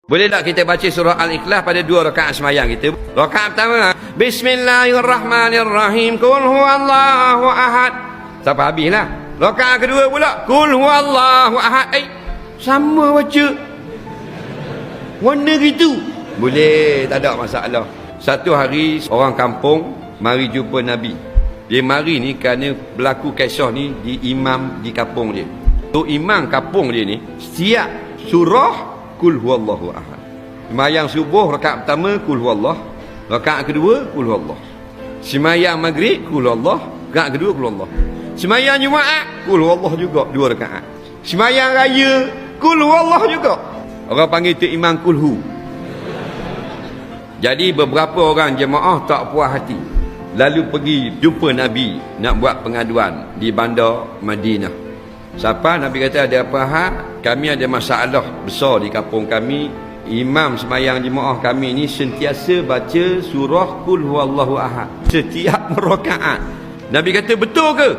Boleh tak kita baca surah Al-Ikhlas pada 2 rakaat sembahyang kita? Rakaat pertama, Bismillahirrahmanirrahim, Qul huwallahu ahad. Sampai habislah. Rakaat kedua pula, Qul huwallahu ahad. Sama baca. Warna gitu. Boleh, tak ada masalah. Satu hari orang kampung mari jumpa Nabi. Dia mari ni kerana berlaku kisah ni di imam di kampung dia. Tu imam kampung dia ni setiap surah Qul huwallahu ahad. Sembahyang subuh rakaat pertama Qul huwallah, rakaat kedua Qul huwallah. Sembahyang maghrib Qul huwallah, rakaat kedua Qul huwallah. Sembahyang Jumaat Qul huwallah juga 2 rakaat. Sembahyang raya Qul huwallah juga. Orang panggil tu imam kulhu. Jadi beberapa orang jemaah tak puas hati, lalu pergi jumpa Nabi nak buat pengaduan di bandar Madinah. Siapa Nabi kata ada apa hal? Kami ada masalah besar di kampung kami. Imam sembahyang jemaah kami ni sentiasa baca surah Qul huwallahu ahad setiap rakaat. Nabi kata betul ke?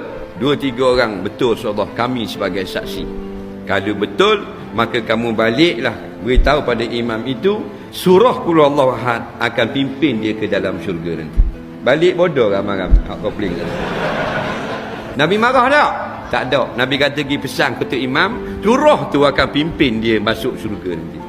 2-3 orang betul Allah, kami sebagai saksi. Kalau betul maka kamu baliklah beritahu pada imam itu surah Qul huwallahu ahad akan pimpin dia ke dalam syurga nanti. Balik bodoh ramai-ramai hak kopling. Nabi marah tak? Tak ada. Nabi kata pergi pesan ketua imam, surah tu akan pimpin dia masuk syurga nanti.